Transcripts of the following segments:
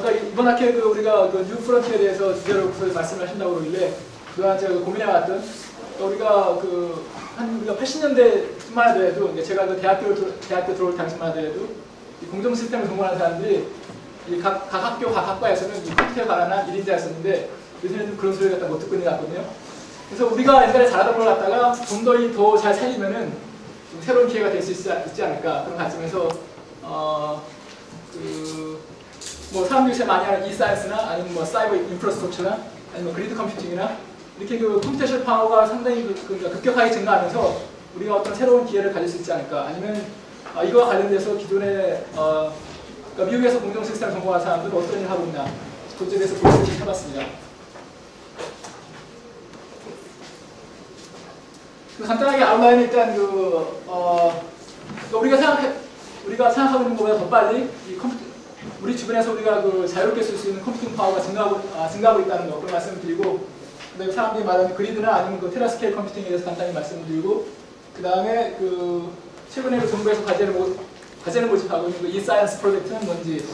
아까 이번 학기에 우리가 뉴 프론티어에 대해서 주제로 말씀을 하신다고 그러길래 그동안 제가 고민해왔던 우리가 우리가 80년대만 하더라도 제가 대학교 들어올 당시만 하더라도 이 공정 시스템을 전공하는 사람들이 각 학교 각 학과에서는 이 컴퓨터에 관한 1인자였었는데 요새는 그런 소리를 갖다 못 듣고 있는 것 같거든요. 그래서 우리가 옛날에 잘하던 걸 갖다가 좀 더 잘 살리면은 좀 새로운 기회가 될 수 있지 않을까 그런 관점에서 뭐 사람들이 제일 많이 하는 E-사이언스나 아니면 뭐 사이버 인프라스트럭처나 아니면 뭐 그리드 컴퓨팅이나 이렇게 컴퓨테이션 파워가 상당히 급격하게 증가하면서 우리가 어떤 새로운 기회를 가질 수 있지 않을까 아니면 이거와 관련돼서 기존에 그러니까 미국에서 공정 시스템을 전공한 사람들은 어떤 일을 하고 있나 그것에 대해서 분석을 해봤습니다. 간단하게 아웃라인 일단 우리가 생각하고 있는 것보다 더 빨리 우리 주변에서 우리가 자유롭게 쓸 수 있는 컴퓨팅 파워가 증가하고 있다는 거 그런 말씀을 드리고 그다음에 사람들이 말하는 그리드나 아니면 테라스케일 컴퓨팅에 대해서 간단히 말씀을 드리고 그 다음에 최근에 정부에서 과제를 모집하고 있는 E-사이언스 프로젝트는 뭔지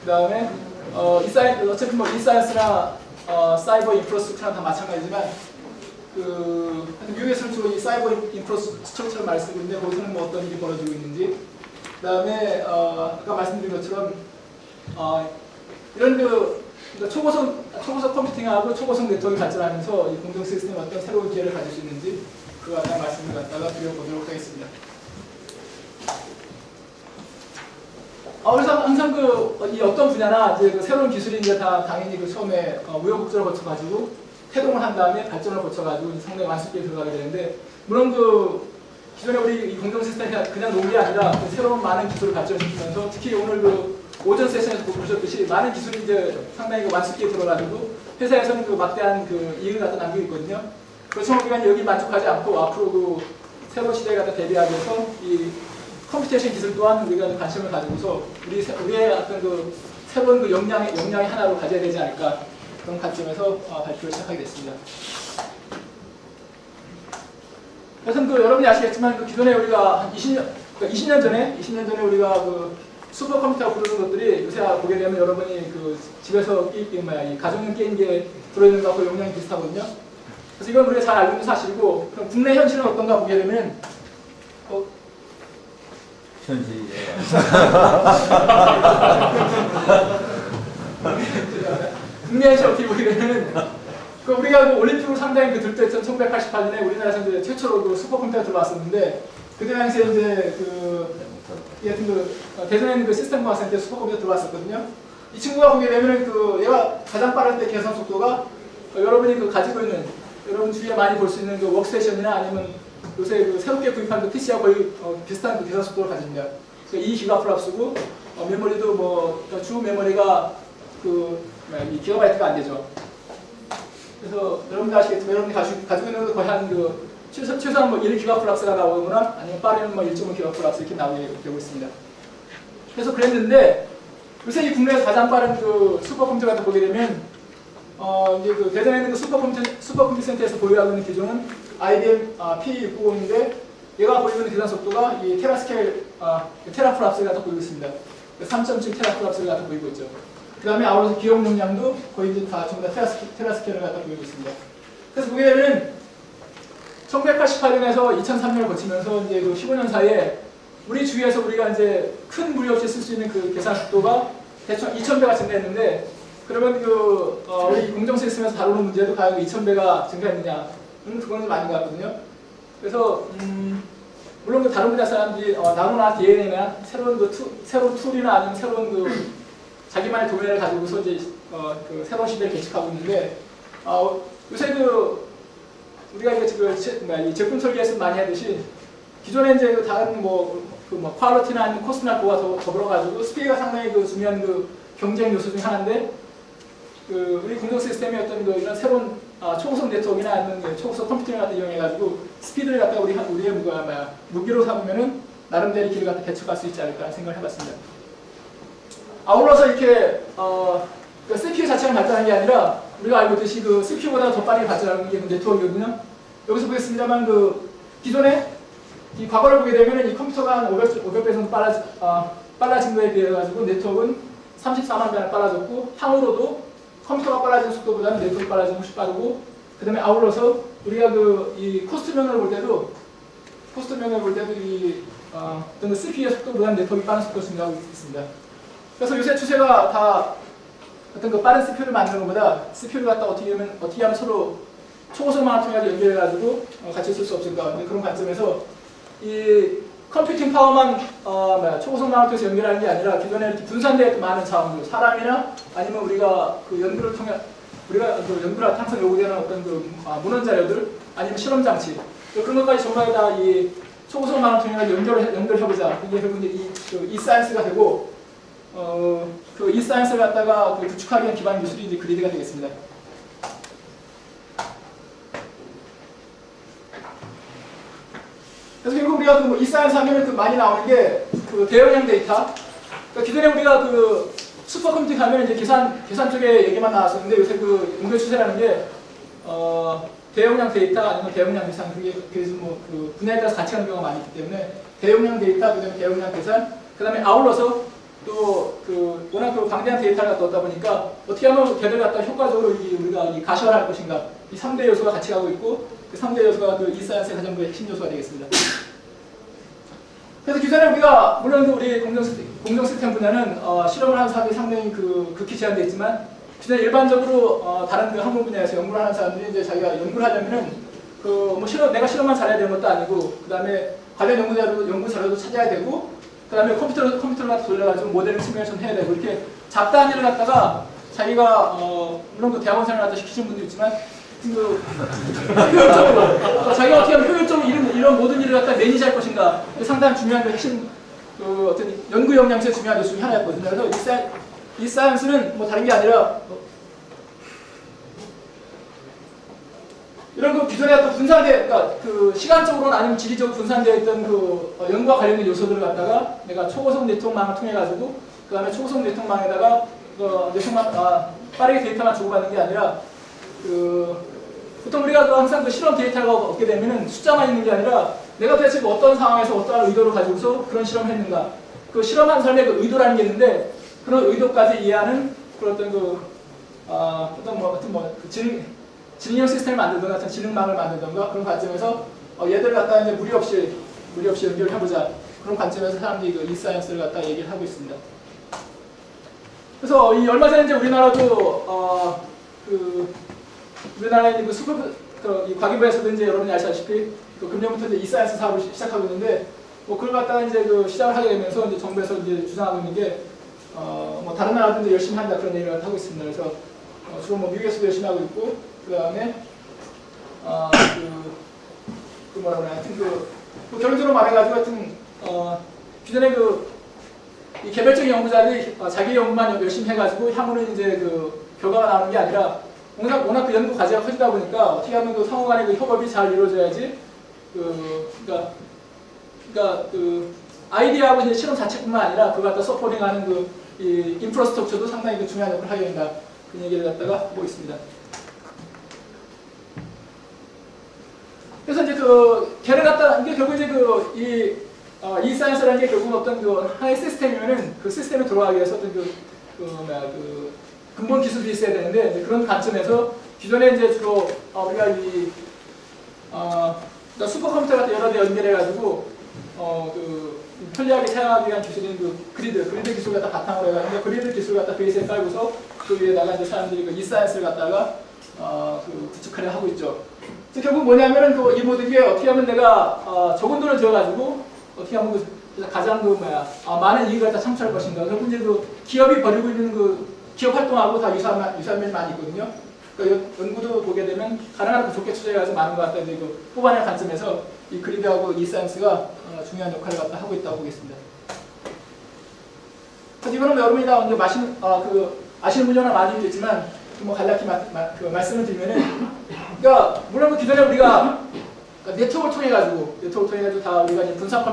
그 다음에 어차피 뭐 E-사이언스나 사이버 인프라스트럭처랑 다 마찬가지지만 미국에서는 주로 이 사이버 인프라스트럭처를 많이 쓰고 있는데 거기서는 뭐 어떤 일이 벌어지고 있는지 그 다음에 아까 말씀드린 것처럼 이런 초고속 컴퓨팅하고 초고속 네트워크가 발전하면서 이 공정 시스템에 어떤 새로운 기회를 가질 수 있는지 그거에 대한 말씀을 갖다가 드려보도록 하겠습니다. 그래서 항상 이 어떤 분야나 이제 새로운 기술이 이제 다 당연히 처음에 우여곡절을 거쳐가지고 태동을 한 다음에 발전을 거쳐가지고 상당히 완숙기에 들어가게 되는데 물론 기존에 우리 이 공정 시스템이 그냥 놓은 게 아니라 새로운 많은 기술을 발전시키면서 특히 오늘 오전 세션에서 보셨듯이 많은 기술이 이제 상당히 완숙기에 들어가지고 회사에서는 막대한 이익을 갖다 남기고 있거든요. 그렇지만 우리가 여기 만족하지 않고 앞으로 새로운 시대에 갖다 대비하기 위해서 이 컴퓨테이션 기술 또한 우리가 관심을 가지고서 우리의 어떤 새로운 역량의 하나로 가져야 되지 않을까 그런 관점에서 발표를 시작하게 됐습니다. 그래서 여러분이 아시겠지만 기존에 우리가 한 20년 전에 우리가 슈퍼컴퓨터가 부르는 것들이 요새 보게 되면 여러분이 집에서 이 가정용 게임기에 들어있는 것하고 용량이 비슷하거든요. 그래서 이건 우리가 잘 알고 있는 사실이고 그럼 국내 현실은 어떤가 보게 되면 현실이에요. 국내 현실 어떻게 보게 되면 우리가 올림픽으로 상당히 들떠있던 1988년에 우리나라에서 이제 최초로 슈퍼컴퓨터가 들어왔었는데 그때 당시에 이제 대전에 시스템공학센터에 슈퍼컴퓨터 들어왔었거든요. 이 친구가 보게 되면은 얘가 가장 빠를 때 계산 속도가 여러분이 가지고 있는 여러분 주위에 많이 볼 수 있는 워크스테이션이나 아니면 요새 새롭게 구입한 PC와 거의 비슷한 계산 속도를 가집니다. 2기가플랍스고 메모리도 주 메모리가 이 기가바이트가 안 되죠. 그래서 여러분들 아시겠지만 여러분이 가지고 있는 거 거의 한 최소한 1기가플랍스가 나오거나 아니면 빠르면 1.5기가플랍스 이렇게 나오게 되고 있습니다. 그래서 그랬는데 요새 이 국내에서 가장 빠른 슈퍼컴퓨터 같은 거 보게 되면 이제 대전에 있는 슈퍼컴퓨터 센터에서 보유하고 있는 기종은 IBM P690인데 얘가 보이고 있는 계산 속도가 이 테라플랍스를 갖다 보이고 있습니다. 3.7 테라플랍스를 갖다 보이고 있죠. 그 다음에 아울러서 기록 용량도 거의 이제 다 전부 다 테라스케일을 갖다 보이고 있습니다. 그래서 보게 되면 1988년에서 2003년을 거치면서 이제 15년 사이에 우리 주위에서 우리가 이제 큰 무리 없이 쓸 수 있는 계산 속도가 대충 2000배가 증가했는데 그러면 우리 공정 시스템에서 다루는 문제도 과연 2000배가 증가했느냐? 그건 좀 아닌 것 같거든요. 그래서 물론 다른 분야 사람들이 나노나 DNA나 새로운 툴이나 아니면 새로운 자기만의 도면을 가지고서 이제 새로운 시대를 개척하고 있는데 요새 우리가 이 제품 설계에서 많이 하듯이 기존에 이제 다른 퀄리티나 아니면 코스트나 그와 더불어가지고 스피드가 상당히 중요한 경쟁 요소 중 하나인데 우리 공정 시스템의 어떤 이런 새로운 초고속 네트워크나 아니면 초고속 컴퓨팅을 갖다 이용해가지고 스피드를 갖다 우리의 무기로 삼으면은 나름대로 길을 갖다 개척할 수 있지 않을까 생각을 해봤습니다. 아울러서 이렇게 CPU 자체가 발전한 게 아니라 우리가 알고 있듯이 CPU보다 더 빠르게 발전하는 게 네트워크거든요. 여기서 보겠습니다만 기존에 이 과거를 보게 되면 이 컴퓨터가 한 500배 정도 빨라진 거에 비해 가지고 네트워크는 34만 배나 빨라졌고, 향후로도 컴퓨터가 빨라지는 속도보다는 네트워크가 빨라지는 훨씬 빠르고, 그 다음에 아울러서 우리가 이 코스트 면을 볼 때도 이 어떤 CPU의 속도보다는 네트워크가 빠른 속도를 증가하고 있습니다. 그래서 요새 추세가 다 어떤 빠른 CPU를 만드는 것보다 CPU를 갖다 어떻게 하면 서로 초고속망을 통해 연결해가지고 같이 쓸 수 없을까. 그런 관점에서 이 컴퓨팅 파워만 초고속망을 통해서 연결하는 게 아니라 기존에 이렇게 분산되어 있던 많은 자원들, 사람이나 아니면 우리가 그 연구를 통해 연구를 항상 요구되는 어떤 문헌 자료들, 아니면 실험 장치, 그런 것까지 전부 다 이 초고속망을 통해 연결해보자. 이게 결국 이제 이 사이언스가 되고, 이 사이언스를 갖다가 구축하기 위한 기반 기술이 이제 그리드가 되겠습니다. 그래서 결국 우리가 이 사이언스 하면 많이 나오는 게 대용량 데이터. 그러니까 기존에 우리가 슈퍼컴퓨팅 하면 이제 계산 쪽에 얘기만 나왔었는데, 요새 연구 추세라는 게 대용량 데이터 아니면 대용량 계산, 그게 그래서 분야에 따라서 같이 가는 경우가 많이 있기 때문에 대용량 데이터, 그다음에 대용량 계산, 그다음에 아울러서 또 워낙 방대한 데이터를 갖다 얻다 보니까 어떻게 하면 걔를 갖다 효과적으로 우리가 가시화할 것인가, 이 3대 요소가 같이 가고 있고, 그 3대 요소가 이 사이언스의 가장 핵심 요소가 되겠습니다. 그래서 기존에 우리가 물론 우리 공정 시스템 분야는 실험을 하는 사람들이 상당히 극히 제한되어 있지만, 기존에 일반적으로 다른 학문 분야에서 연구를 하는 사람들이 이제 자기가 연구를 하려면은 내가 실험만 잘해야 되는 것도 아니고, 그 다음에 관련 연구 자료도 찾아야 되고, 그 다음에 컴퓨터를 갖다 돌려가지고 모델을 시뮬레이션 해야 되고, 이렇게 잡다한 일을 갖다가 자기가 물론 대학원 생활을 갖다 시키시는 분도 있지만, 효율적으로 자기가 어떻게 하면 효율적으로 이런 모든 일을 갖다 매니지할 것인가, 상당히 중요한 핵심 어떤 연구 역량에서 중요한 요소 중에 하나였거든요. 그래서 이 사이언스는 다른 게 아니라 이런 기존에 어떤 그러니까 시간적으로는 아니면 지리적으로 분산되어 있던 연구와 관련된 요소들을 갖다가 내가 초고속 네트워크망을 통해 가지고, 그 다음에 초고속 네트워크망에다가 빠르게 데이터만 주고받는 게 아니라 보통 우리가 항상 실험 데이터가 얻게 되면은 숫자만 있는 게 아니라 내가 도대체 어떤 상황에서 어떠한 의도를 가지고서 그런 실험을 했는가, 실험한 사람의 의도라는 게 있는데, 그런 의도까지 이해하는 그런 지능형 시스템을 만들던가, 어떤 지능망을 만들던가, 그런 관점에서 얘들을 갖다 이제 무리 없이 연결해보자. 그런 관점에서 사람들이 이 사이언스를 갖다 얘기를 하고 있습니다. 그래서 얼마 전에 이제 우리나라도 우리나라의 이 과기부에서도 이제 여러분이 아시다시피 금년부터 이제 이 사이언스 사업을 시작하고 있는데, 그걸 갖다가 이제 시작을 하게 되면서 이제 정부에서 이제 주장하고 있는 게 다른 나라들도 열심히 한다, 그런 얘기를 하고 있습니다. 그래서 주로 미국에서도 열심히 하고 있고, 그 다음에 뭐라 그러나 하여튼 결론적으로 말해가지고 하여튼 기존에 이 개별적인 연구자들이 자기 연구만 열심히 해가지고 향후는 이제 결과가 나오는 게 아니라, 워낙 연구 과제가 커지다 보니까 어떻게 하면 상호 간의 협업이 잘 이루어져야지, 그러니까 아이디어하고 이제 실험 자체뿐만 아니라 그걸 갖다 서포팅하는 이 인프라스트럭처도 상당히 중요한 역할을 하게 된다. 그 얘기를 갖다가 하고 있습니다. 그래서 이제 걔를 갖다 이게 결국 이제 이 사이언스라는 게 결국 어떤 하나의 시스템이면은 그 시스템에 들어가기 위해서 어떤 근본 기술이 있어야 되는데, 이제 그런 관점에서 기존에 이제 주로 우리가 슈퍼컴퓨터 같은 여러 대 연결해가지고 편리하게 사용하기 위한 기술인 그리드 기술을 갖다 바탕으로 해가지고, 그리드 기술을 갖다 베이스에 깔고서 그 위에다가 이제 사람들이 이 사이언스를 갖다가 구축하려 하고 있죠. 그래서 결국 뭐냐면은 이 모든 게 어떻게 하면 내가 적은 돈을 들여가지고 어떻게 하면 가장 많은 이익을 갖다 창출할 것인가. 결국 이제 기업이 벌이고 있는 기업 활동하고 다 유사한 면이 많이 있거든요. 그러니까 연구도 보게 되면 가능한 좋게 투자해가지고 많은 것 같다. 이제 뽑아내는 관점에서 이 그리드하고 이 사이언스가 중요한 역할을 갖다 하고 있다고 보겠습니다. 그래서 이거는 여러분이 다 이제 아시는 분야는 많이 있겠지만 간략히 말씀을 드리면은, 그러니까 물론 기존에 우리가 네트워크를 통해 가지고 다 우리가 이제 분산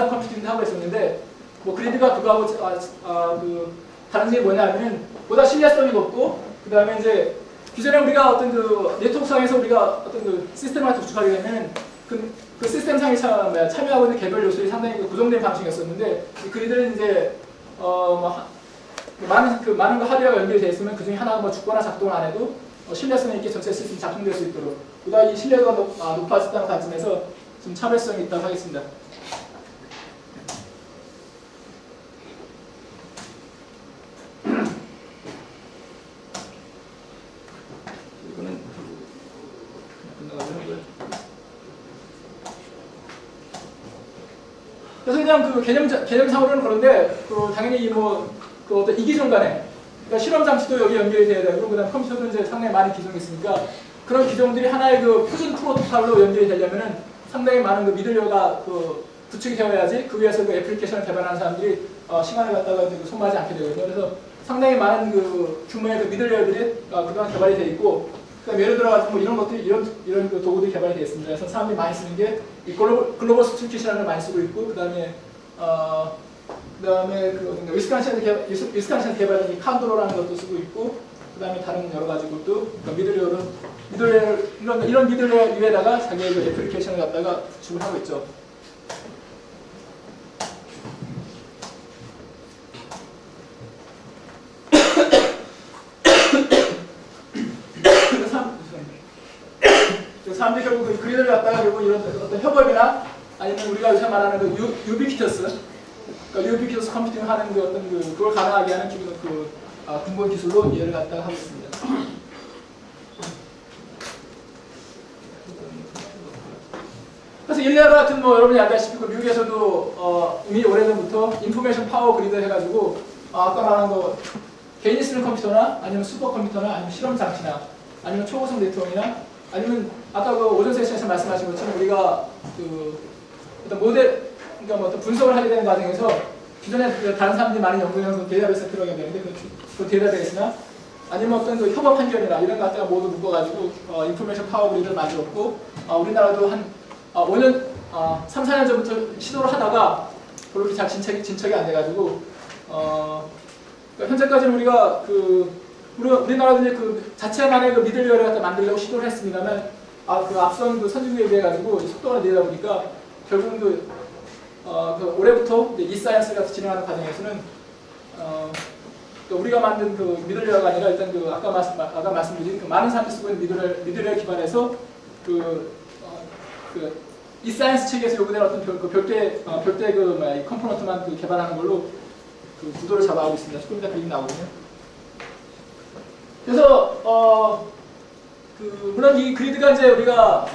컴퓨팅도 하고 있었는데, 그리드가 그거하고 다른 게 뭐냐면은 보다 신뢰성이 높고, 그 다음에 이제 기존에 우리가 어떤 네트워크상에서 우리가 어떤 시스템을 구축하게 되면 그 시스템상에 참여하고 있는 개별 요소들이 상당히 고정된 방식이었었는데, 이 그리드는 이제 많은 그 하드웨어가 연결되어 있으면 그 중에 하나가 뭐 죽거나 작동을 안 해도 신뢰성 있게 전체 시스템이 작동될 수 있도록 보다 이 신뢰도가 높아졌다는 관점에서 좀 차별성이 있다고 하겠습니다. 이거는 그래서 그냥 그 개념상으로는 그런데 당연히 그 어떤 이기종 간에 그러니까 실험 장치도 여기 연결이 돼야 되고 그다음 컴퓨터도 이제 상당히 많은 기종이 있으니까 그런 기종들이 하나의 그 표준 프로토콜로 연결이 되려면은 상당히 많은 그 미들웨어가 구축이 되어야지 그 위에서 그 애플리케이션을 개발하는 사람들이 시간을 갖다가 소모하지 않게 되거든요. 그래서 상당히 많은 그 규모의 그 미들웨어들이 그동안 개발이 되어 있고 그다음 예를 들어 가지고 뭐 이런 것들이 이런 그 도구들이 개발이 되어 있습니다. 그래서 사람들이 많이 쓰는 게 이 글로벌 스튜킷이라는 걸 많이 쓰고 있고 그다음에 그 위스콘신에서 개발된 이 칸도로라는 것도 쓰고 있고 그다음에 다른 여러 가지 것도 이런 미들웨어 위에다가 자기의 그 애플리케이션을 갖다가 구축을 하고 있죠. 사람들이 결국 그 그리드를 갖다가 결국 이런 어떤 협업이나 아니면 우리가 요새 말하는 그 유비퀴터스, 그러니까 유비퀴터스 컴퓨팅 하는 그 어떤 그걸 가능하게 하는 근본 기술로 이해를 갖다가 하고 있습니다. 그래서 일레아로 같은 여러분이 알다시피 그 미국에서도 이미 오래전부터 인포메이션 파워 그리드 해가지고 아까 말한 거 개인이 쓰는 컴퓨터나 아니면 슈퍼컴퓨터나 아니면 실험 장치나 아니면 초고속 네트워크나 아니면 아까 그 오전 세션에서 말씀하신 것처럼 우리가 어떤 모델, 그러니까 뭐 어떤 분석을 하게 되는 과정에서 기존에 다른 사람들이 많이 연구해서 데이터베이스를 들어가게 되는데 그 데이터베이스나 아니면 어떤 그 협업 환경이나 이런 것 갖다가 모두 묶어가지고 인포메이션 파워 그리드를 만들었고 우리나라도 한 5년, 3, 4년 전부터 시도를 하다가 그렇게 잘 진척이 안 돼가지고 그러니까 현재까지는 우리가 우리나라도 이제 그 자체만의 그 미들웨어를 갖다 만들려고 시도를 했습니다만 그 앞선 그 선진국에 비해 가지고 속도가 느리다 보니까 결국은 올해부터 이 사이언스 같은 진행하는 과정에서는 우리가 만든 그 미들웨어가 아니라 일단 아까 말씀드린 그 많은 사람들이 쓰고 있는 미들웨어 기반에서 이 사이언스 체계에서 요구되는 어떤 별도의 컴포넌트만 개발하는 걸로 구도를 잡아가고 있습니다. 조금 이따 그림 나오거든요. 그래서 물론 이 그리드가 이제 우리가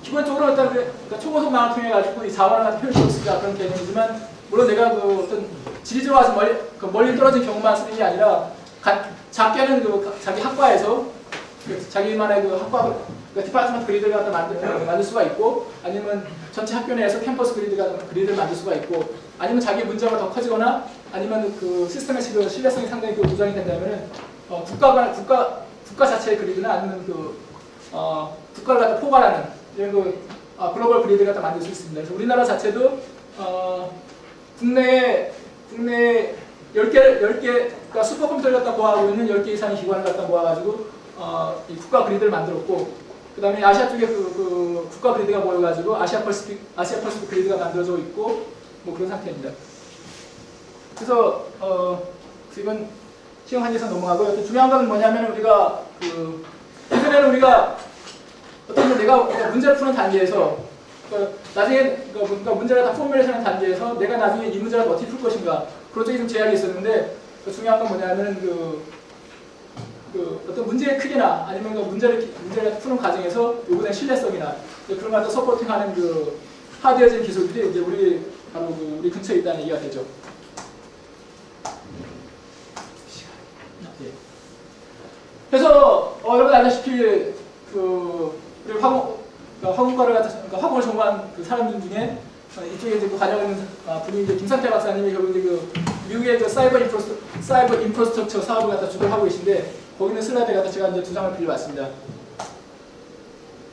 기본적으로 그러니까 초고속망을 통해 가지고 이 자원을 갖다 표현할 수 있다 그런 개념이지만 물론 내가 어떤 지리적으로 아주 멀리 떨어진 경우만 쓰는 게 아니라 작게는 자기 학과에서 자기만의 학과 디파트먼트 그리드를 갖다 만들 수가 있고 아니면 전체 학교 내에서 캠퍼스 그리드를 만들 수가 있고 아니면 자기 문제가 더 커지거나 아니면 그 시스템의 신뢰성이 상당히 보장이 된다면은 국가 자체의 그리드나 아니면 국가를 갖다 포괄하는 이런 글로벌 그리드를 갖다 만들 수 있습니다. 그래서 우리나라 자체도 국내에 10개, 그러니까 슈퍼컴퓨터를 갖다 모아하고 있는 10개 이상의 기관을 갖다 모아가지고 이 국가 그리드를 만들었고 그 다음에 아시아 쪽에 국가 그리드가 모여가지고 아시아 퍼시픽 그리드가 만들어져 있고 뭐 그런 상태입니다. 그래서 이건 시험 한계선 넘어가고요. 중요한 건 뭐냐면 우리가 예전에는 우리가 어떤 내가 문제를 푸는 단계에서 나중에 문제를 다 포뮬레이션하는 단계에서 내가 나중에 이 문제를 어떻게 풀 것인가 그런 쪽에 좀 제약이 있었는데 중요한 건 뭐냐면 어떤 문제의 크기나 아니면 문제를 푸는 과정에서 요구된 신뢰성이나 그런 걸 서포팅하는 하드웨어적인 기술들이 이제 바로 우리 근처에 있다는 얘기가 되죠. 그래서 여러분 알다시피 우리 화공을 전공한 사람들 중에 이쪽에 이제 관여하고 있는 분이 이제 김상태 박사님이 결국 이제 미국의 사이버 인프라스트럭처 사업을 갖다 주도를 하고 계신데 거기는 슬라이드를 갖다 제가 이제 2장을 빌려왔습니다.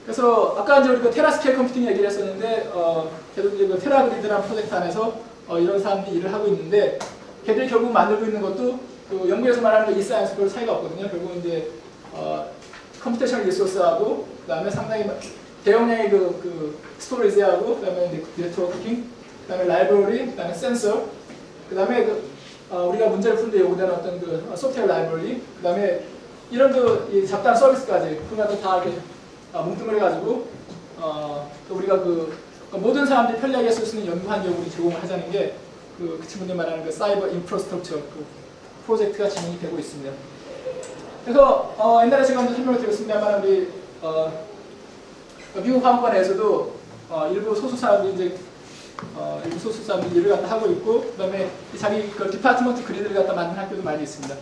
그래서 아까 이제 우리 테라스케일 컴퓨팅 얘기를 했었는데 걔도 이제 테라그리드라는 프로젝트 안에서 이런 사람들이 일을 하고 있는데 걔들이 결국 만들고 있는 것도 연구에서 말하는 이사이언스 별 차이가 없거든요. 결국 이제 컴퓨테이션 리소스하고 그다음에 상당히 대용량의 스토리지하고 그다음에 네트워킹, 그다음에 라이브러리, 그다음에 센서, 그다음에 우리가 문제를 푸는데 요구되는 어떤 그 소프트웨어 라이브러리, 그 다음에 이런 이 잡다한 서비스까지 그런 것들 다 이렇게 뭉뚱그려 가지고 또 우리가 모든 사람들이 편리하게 쓸 수 있는 연구 환경을 우리 제공을 하자는 게 그 친구들이 말하는 그 사이버 인프라스트럭처 그 프로젝트가 진행이 되고 있습니다. 그래서 옛날에 제가 한번 설명을 드렸습니다만 우리 미국 화학관에서도 일부 소수 사람들이 일을 갖다 하고 있고, 그다음에 자기 그 디파트먼트 그리드를 갖다 만든 학교도 많이 있습니다.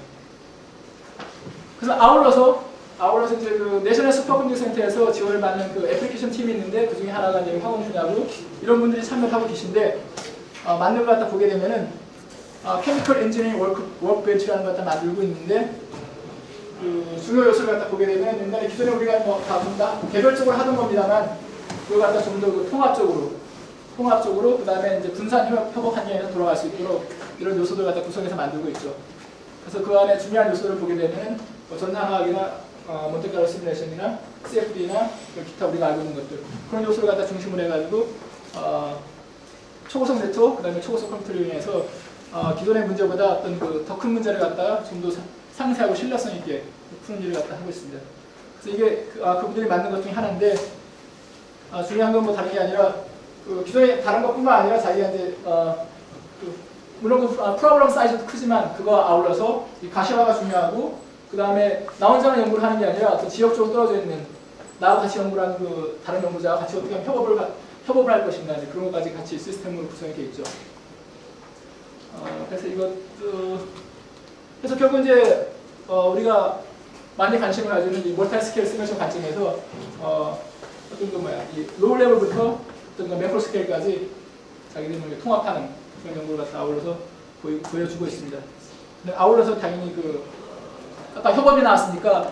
그래서 아울러서 이제 그 내셔널 슈퍼컴퓨팅 센터에서 지원을 받는 그 애플리케이션 팀이 있는데 그 중에 하나가 이제 화공 분야고 이런 분들이 참여를 하고 계신데 만든 걸 갖다 보게 되면은 케미컬 엔지니어링 워크벤치라는 걸 갖다 만들고 있는데 그 중요 요소를 갖다 보게 되면 옛날에 기존에 우리가 다 개별적으로 하던 겁니다만 그걸 갖다 좀 더 통합적으로 그 다음에 이제 분산 협업 환경에서 돌아갈 수 있도록 이런 요소들 갖다 구성해서 만들고 있죠. 그래서 그 안에 중요한 요소를 보게 되면은 전산화학이나 몬테카를로 시뮬레이션이나 CFD나 기타 우리가 알고 있는 것들 그런 요소를 갖다 중심으로 해가지고 초고속 네트워크, 그 다음에 초고속 컴퓨터를 이용해서 기존의 문제보다 어떤 그 더 큰 문제를 갖다가 좀 더 상세하고 신뢰성 있게 푸는 일을 갖다 하고 있습니다. 그래서 이게 그분들이 만든 것 중에 하나인데 중요한 건 뭐 다른 게 아니라 그 기존에 다른 것뿐만 아니라 자기가 이제 물론 그 프로그램 사이즈도 크지만 그거 아울러서 이 가시화가 중요하고 그 다음에 나 혼자만 연구를 하는 게 아니라 또 지역적으로 떨어져 있는 나와 같이 연구를 하는 그 다른 연구자와 같이 어떻게 하면 협업을 할 것인가 그런 것까지 같이 시스템으로 구성이 되어 있죠. 그래서 그래서 결국 이제 우리가 많이 관심을 가지고 있는 이 멀티 스케일 시뮬레이션 관점에서 어떤 이 로우 레벨부터 어떤 매크로 스케일까지 자기들이 통합하는 그런 연구를 갖다 아울러서 보여주고 있습니다. 아울러서 당연히 아까 협업이 나왔으니까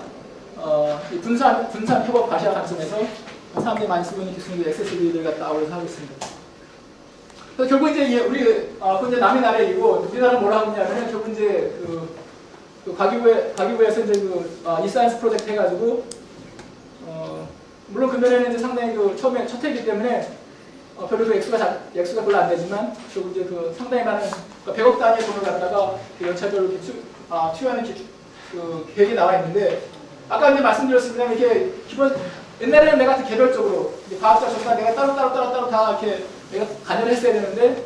이 분산 협업 가시화 관점에서 사람들이 많이 쓰고 있는 기술의 액세스리를 갖다 아울러서 하고 있습니다. 그래서 결국 이제 우리 이제 남의 나라이고 우리나라는 뭐라 하냐면 결국 이제 과기부에서 이제 이사이언스 프로젝트 해가지고 물론 금년에는 이제 상당히 처음에 첫 해이기 때문에 별로 액수가 별로 안 되지만 결국 이제 상당히 많은 100억 단위의 돈을 갖다가 연차별로 투여하는 계획이 나와 있는데 아까 이제 말씀드렸습니다. 이게 옛날에는 내가 개별적으로 과학자 전사 내가 따로 다 이렇게 내가 관여를 했어야 되는데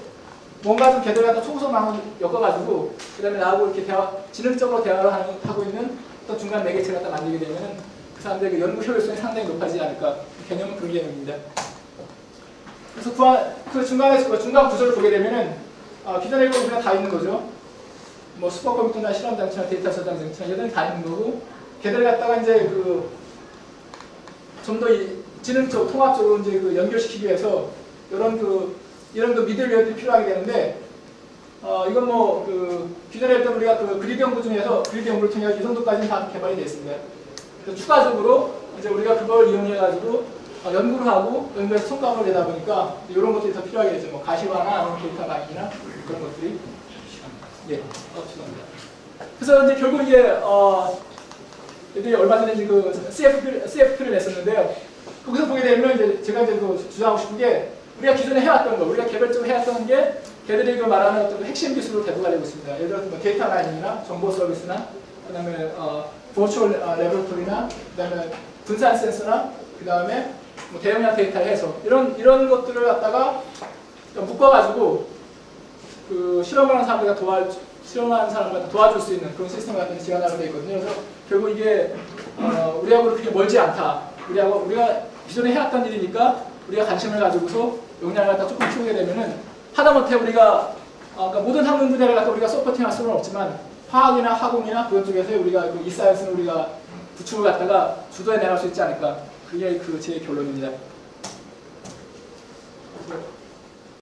뭔가 좀 걔들 갖다 초고속망을 엮어가지고 그 다음에 나하고 이렇게 지능적으로 대화를 하고 있는 어떤 중간 매개체 갖다 만들게 되면은 그 사람들의 연구 효율성이 상당히 높아지지 않을까. 개념은 그런 개념입니다. 그래서 그 중간 구조를 보게 되면은 기존에 우리가 다 있는 거죠. 뭐 슈퍼컴퓨터나 실험장치나 데이터 저장 장치나 이런 다 있는 거고 걔들 갖다가 이제 좀 더 지능적 통합적으로 이제 연결시키기 위해서 이런 미들웨어들이 필요하게 되는데 이건 기존에 했던 우리가 그리드 연구 중에서 그리드 연구를 통해 이 정도까지는 다 개발이 되어 있습니다. 그래서 추가적으로 이제 우리가 그걸 이용해 가지고 연구를 하고 연구에서 성과를 내다 보니까 이런 것들이 더 필요하게 되죠. 뭐 가시화나 아니면 데이터 마이닝이나 그런 것들이 죄송합니다. 그래서 이제 결국 이제 얼마 전에 CFP를 냈었는데요. 거기서 보게 되면 이제 제가 이제 주장하고 싶은 게 우리가 기존에 해왔던 거, 우리가 개별적으로 해왔던 게 걔들이 말하는 어떤 핵심 기술로 대두가 되고 있습니다. 예를 들어서 데이터 마이닝이나 정보 서비스나 그다음에 버추얼 레버토리나 그다음에 분산 센서나 그다음에 대용량 데이터 해서 이런 것들을 갖다가 묶어가지고 실험을 하는 사람들과 도와줄 수 있는 그런 시스템 같은 게 제안하게 되어 있거든요. 그래서 결국 이게 우리하고 그렇게 멀지 않다. 우리가 기존에 해왔던 일이니까 우리가 관심을 가지고서 역량을 갖다 조금 키우게 되면은 하다못해 우리가 그러니까 모든 학문 분야를 갖다 우리가 서포팅할 수는 없지만 화학이나 화공이나 그런 쪽에서 우리가 이사이언스는 우리가 구축을 갖다가 주도해 나갈 수 있지 않을까. 그게 제 결론입니다.